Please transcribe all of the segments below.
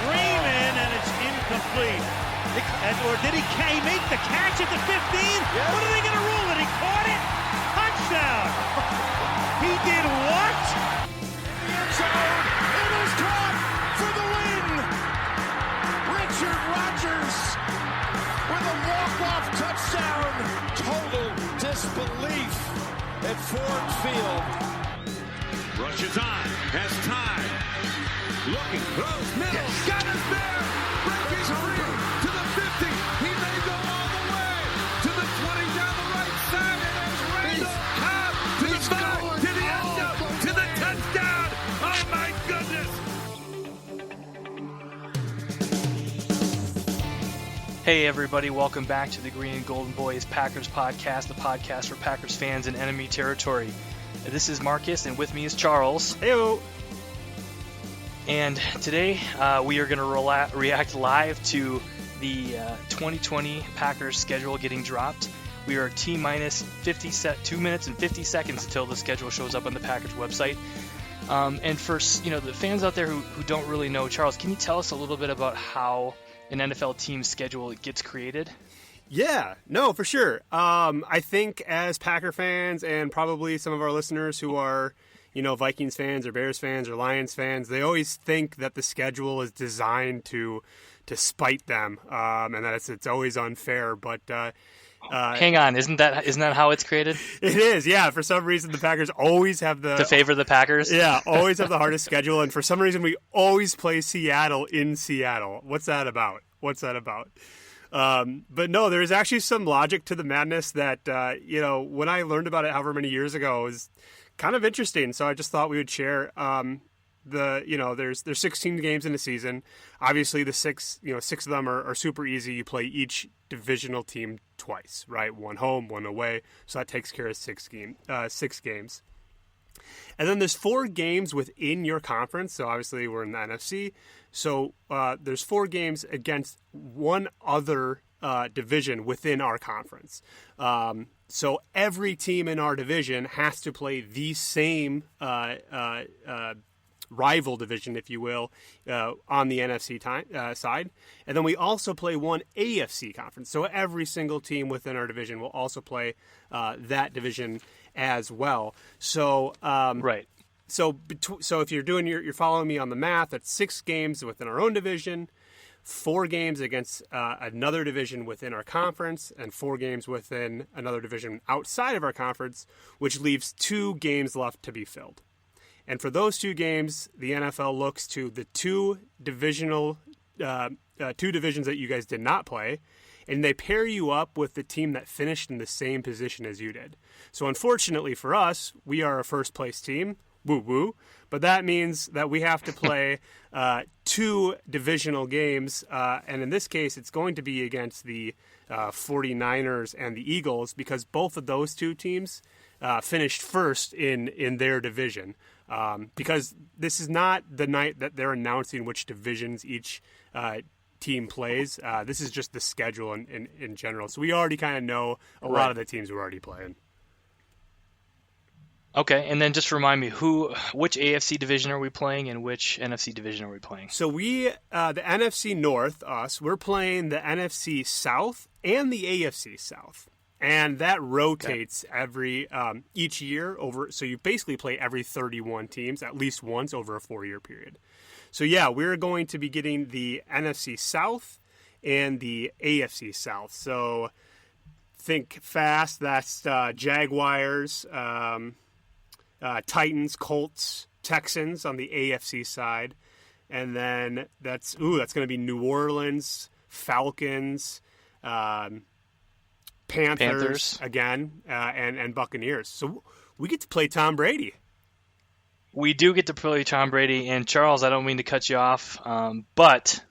Freeman, and it's incomplete. Or did he make the catch at the 15? Yeah. What are they going to rule it? He caught it? Touchdown! He did what? The end zone. It is caught for the win. Richard Rodgers with a walk-off touchdown. Total disbelief at Ford Field. Rushes on, has time. Looking, throws, middle, got us there. Breaking free to the 50. He may go all the way to the 20 down the right side. And there's Randall Cobb to the 5, to the end zone, to the touchdown. Oh my goodness. Hey everybody, welcome back to the Green and Golden Boys Packers podcast, the podcast for Packers fans in enemy territory. This is Marcus, and with me is Charles. Heyo. And today we are going to react live to the 2020 Packers schedule getting dropped. We are T-minus 2 minutes and 50 seconds until the schedule shows up on the Packers website. And for the fans out there who don't really know, Charles, can you tell us a little bit about how an NFL team's schedule gets created? Yeah, no, for sure. I think as Packer fans and probably some of our listeners who are, Vikings fans or Bears fans or Lions fans, they always think that the schedule is designed to spite them, and that it's always unfair. But hang on, isn't that how it's created? It is, yeah. For some reason, the Packers always have to favor the Packers. Yeah, always have the hardest schedule, and for some reason, we always play Seattle in Seattle. What's that about? But no, there's actually some logic to the madness that, when I learned about it however many years ago, is kind of interesting. So I just thought we would share, there's 16 games in a season. Obviously the six of them are super easy. You play each divisional team twice, right? One home, one away. So that takes care of 6 games. And then there's 4 games within your conference. So obviously we're in the NFC. So there's 4 games against one other division within our conference. So every team in our division has to play the same rival division, if you will, on the NFC side. And then we also play one AFC conference. So every single team within our division will also play that division as well. So right. So if you're following me on the math, that's 6 games within our own division, 4 games against another division within our conference, and 4 games within another division outside of our conference, which leaves 2 games left to be filled. And for those 2 games, the NFL looks to the 2 divisions that you guys did not play, and they pair you up with the team that finished in the same position as you did. So unfortunately for us, we are a first-place team. Woo-woo. But that means that we have to play 2 divisional games, and in this case, it's going to be against the 49ers and the Eagles, because both of those 2 teams finished first in their division. Because this is not the night that they're announcing which divisions each team plays. This is just the schedule in general. So we already kind of know a lot of the teams we're already playing. Okay, and then just remind me, which AFC division are we playing and which NFC division are we playing? So the NFC North, we're playing the NFC South and the AFC South. And that rotates each year over. So you basically play every 31 teams at least once over a 4-year period. So yeah, we're going to be getting the NFC South and the AFC South. So think fast. That's Jaguars, Titans, Colts, Texans on the AFC side. And then that's going to be New Orleans, Falcons, Panthers again, and Buccaneers. So we get to play Tom Brady. We do get to play Tom Brady. And Charles, I don't mean to cut you off, but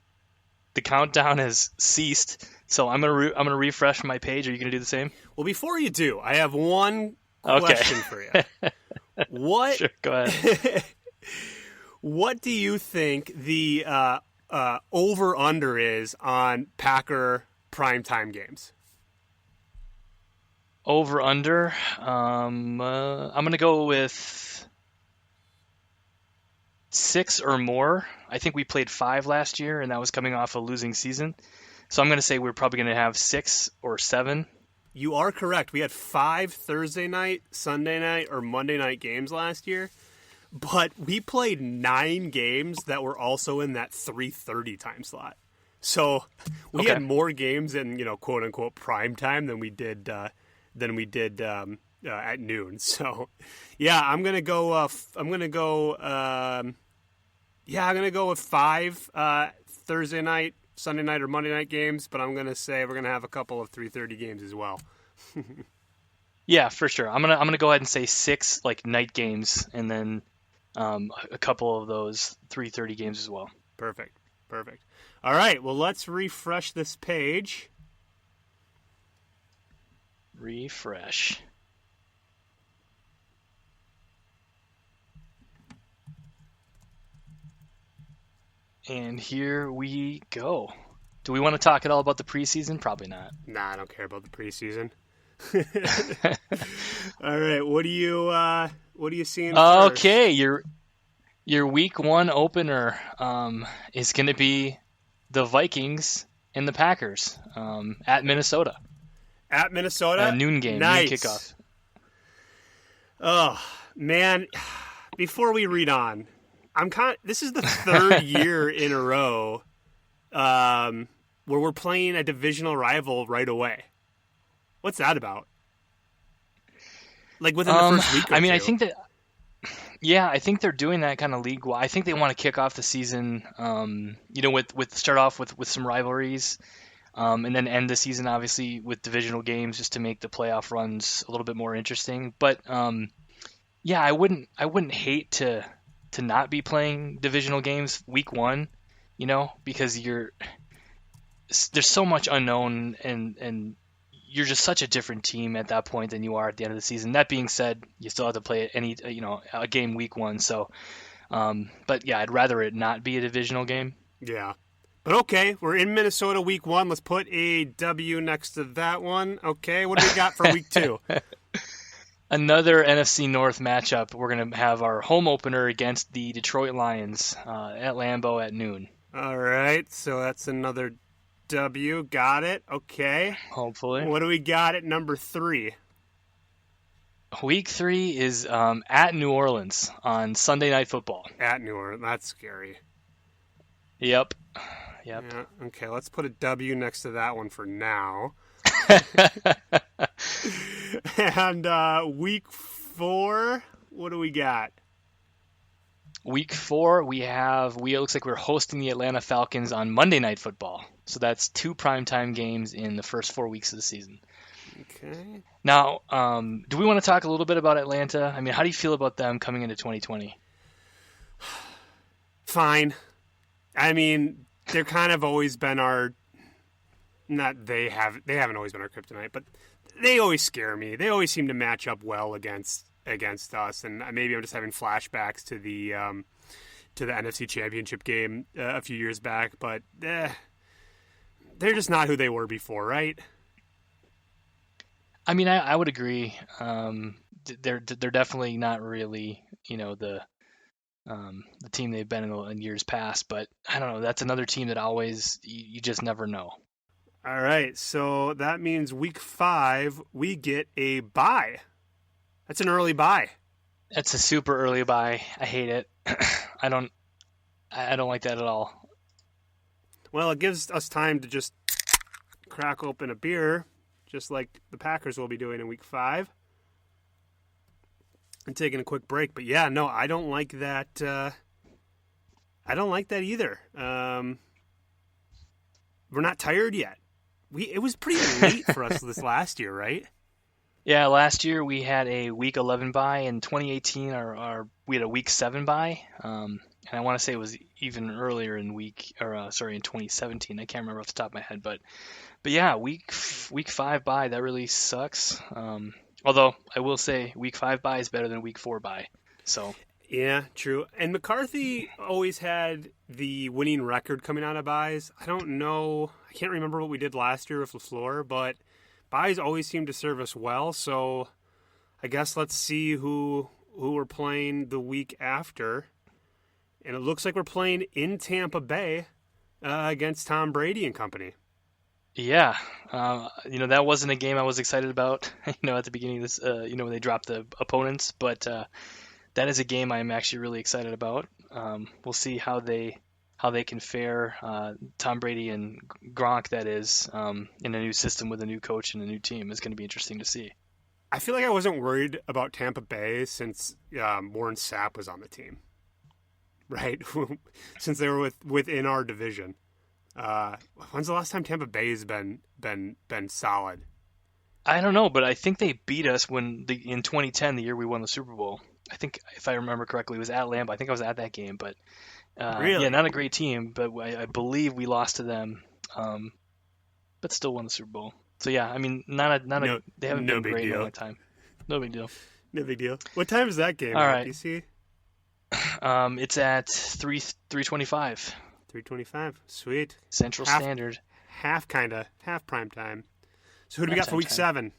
the countdown has ceased. So I'm gonna refresh my page. Are you gonna do the same? Well, before you do, I have one question for you. What? Sure, go ahead. What do you think the over/under is on Packer primetime games? Over/under. I'm gonna go with 6 or more. I think we played 5 last year, and that was coming off a losing season. So I'm going to say we're probably going to have 6 or 7. You are correct. We had 5 Thursday night, Sunday night, or Monday night games last year, but we played 9 games that were also in that 3:30 time slot. So we had more games in, quote unquote prime time than we did at noon. So yeah, I'm gonna go with 5 Thursday night, Sunday night, or Monday night games, but I'm gonna say we're gonna have a couple of 3:30 games as well. Yeah, for sure. I'm gonna go ahead and say 6 like night games, and then a couple of those 3:30 games as well. Perfect. All right, well, let's refresh this page. Refresh. And here we go. Do we want to talk at all about the preseason? Probably not. Nah, I don't care about the preseason. All right, what are you seeing first? Okay, your week 1 opener is going to be the Vikings and the Packers at Minnesota. At Minnesota? A noon game, nice. Noon kickoff. Oh, man. Before we read on, this is the 3rd year in a row where we're playing a divisional rival right away. What's that about? Like within the first week or two. I think that... Yeah, I think they're doing that kind of league-wide. I think they want to kick off the season, with start off with some rivalries, and then end the season obviously with divisional games just to make the playoff runs a little bit more interesting. But yeah, I wouldn't hate to not be playing divisional games week 1, because there's so much unknown and you're just such a different team at that point than you are at the end of the season. That being said, you still have to play a game week 1. So, but yeah, I'd rather it not be a divisional game. Yeah. But okay, we're in Minnesota week 1. Let's put a W next to that one. Okay, what do we got for week 2? Another NFC North matchup. We're going to have our home opener against the Detroit Lions at Lambeau at noon. All right, so that's another W. Got it. Okay. Hopefully. What do we got at number 3? Week 3 is at New Orleans on Sunday Night Football. At New Orleans. That's scary. Yep. Yeah, okay, let's put a W next to that one for now. And week 4, what do we got? Week 4, it looks like we're hosting the Atlanta Falcons on Monday Night Football. So that's 2 primetime games in the first 4 weeks of the season. Okay. Now, do we want to talk a little bit about Atlanta? I mean, how do you feel about them coming into 2020? Fine. I mean, they're kind of always been they haven't always been our kryptonite, but they always scare me. They always seem to match up well against us, and maybe I'm just having flashbacks to the NFC Championship game a few years back, but they're just not who they were before, right? I mean, I would agree. They're definitely not really, the team they've been in years past, but I don't know. That's another team that always you just never know. All right, so that means week 5 we get a bye. That's an early bye. That's a super early bye. I hate it. I don't like that at all. Well, it gives us time to just crack open a beer, just like the Packers will be doing in week 5, and taking a quick break. But yeah, no, I don't like that. I don't like that either. We're not tired yet. It was pretty late for us this last year, right? Yeah, last year we had a week 11 bye. In 2018, we had a week 7 bye. And I want to say it was even earlier in in 2017. I can't remember off the top of my head, but yeah, week 5 bye, that really sucks. Although I will say week 5 bye is better than week 4 bye. So yeah, true. And McCarthy always had the winning record coming out of byes. I don't know. I can't remember what we did last year with LaFleur, but byes always seem to serve us well. So I guess let's see who we're playing the week after. and it looks like we're playing in Tampa Bay against Tom Brady and company. Yeah, that wasn't a game I was excited about, at the beginning of this, when they dropped the opponents, but that is a game I'm actually really excited about. We'll see how they can fare, Tom Brady and Gronk, that is, in a new system with a new coach and a new team. Is going to be interesting to see. I feel like I wasn't worried about Tampa Bay since Warren Sapp was on the team, right? Since they were within our division. When's the last time Tampa Bay has been solid? I don't know, but I think they beat us in 2010, the year we won the Super Bowl. I think, if I remember correctly, it was at Lambeau. I think I was at that game, but really? Yeah, not a great team, but I believe we lost to them, but still won the Super Bowl. So yeah, I mean, they haven't been great in a long time. No big deal. No big deal. What time is that game? All right, DC? It's at 3:25. 3:25. Sweet. Central Standard. Half prime time. So who do we got for week 7?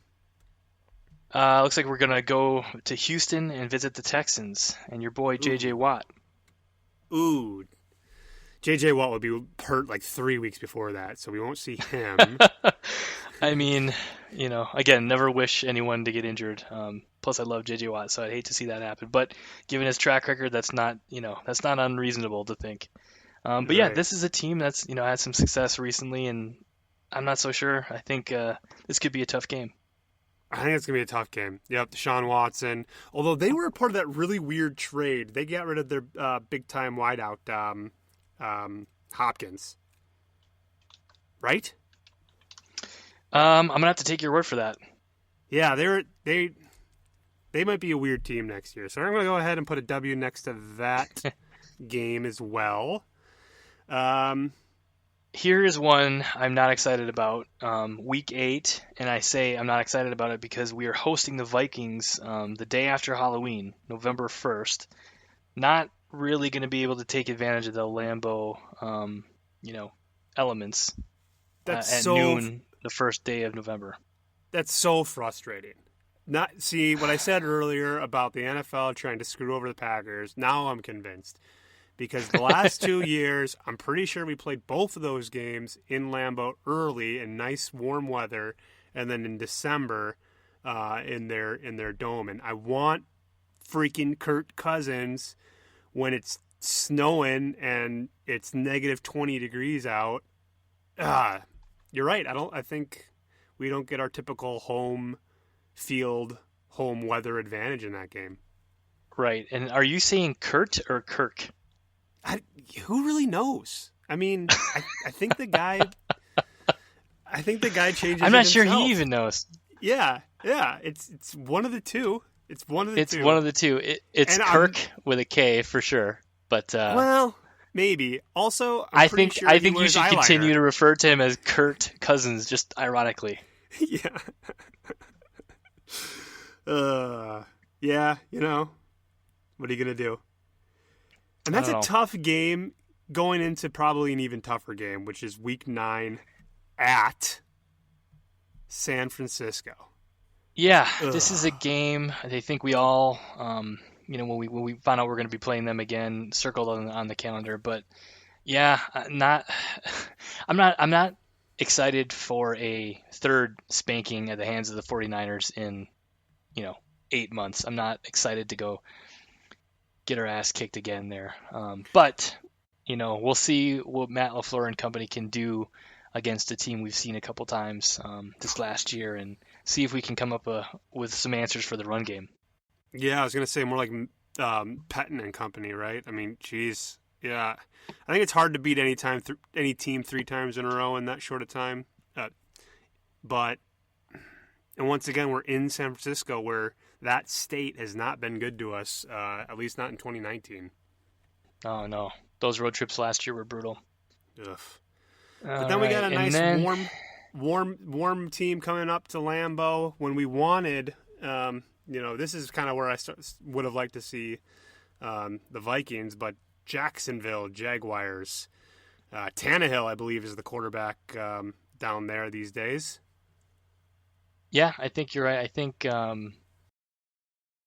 Looks like we're gonna go to Houston and visit the Texans and your boy J.J. Watt. Ooh, J.J. Watt will be hurt like 3 weeks before that, so we won't see him. I mean, again, never wish anyone to get injured. Plus, I love J.J. Watt, so I'd hate to see that happen. But given his track record, that's not unreasonable to think. But yeah, this is a team that's had some success recently, and I'm not so sure. I think this could be a tough game. I think it's going to be a tough game. Yep, Deshaun Watson. Although they were a part of that really weird trade. They got rid of their big-time wideout, Hopkins. Right? I'm going to have to take your word for that. Yeah, they might be a weird team next year. So I'm going to go ahead and put a W next to that game as well. Here is one I'm not excited about. Week 8, and I say I'm not excited about it because we are hosting the Vikings the day after Halloween, November 1st. Not really going to be able to take advantage of the Lambeau, elements at noon the first day of November. That's so frustrating. See what I said earlier about the NFL trying to screw over the Packers. Now I'm convinced. Because the last 2 years, I'm pretty sure we played both of those games in Lambeau early in nice warm weather, and then in December in their dome. And I want freaking Kirk Cousins when it's snowing and it's negative 20 degrees out. You're right. I think we don't get our typical home field, home weather advantage in that game. Right. And are you saying Kurt or Kirk? Who really knows? I mean, I think the guy. I think the guy changes. I'm not sure he even knows. Yeah. It's one of the two. It's one of the two. It's one of the two. It's Kirk with a K for sure. But well, maybe. Also, I think you should continue to refer to him as Kurt Cousins, just ironically. Yeah. Yeah. What are you gonna do? And that's a tough game going into probably an even tougher game, which is week 9 at San Francisco. Yeah, This is a game I think we all, when we found out we're going to be playing them again, circled on the calendar. But yeah, I'm not excited for a third spanking at the hands of the 49ers in 8 months. I'm not excited to go get our ass kicked again there. But we'll see what Matt LaFleur and company can do against a team we've seen a couple times this last year, and see if we can come up with some answers for the run game. Yeah, I was going to say more like Pettin and company, right? I mean, geez. Yeah. I think it's hard to beat any team 3 times in a row in that short a time. And once again, we're in San Francisco where that state has not been good to us, at least not in 2019. Oh, no. Those road trips last year were brutal. Ugh. But then we got a nice warm team coming up to Lambeau when we wanted, this is kind of where I would have liked to see the Vikings, but Jacksonville Jaguars. Tannehill, I believe, is the quarterback down there these days. Yeah, I think you're right. I think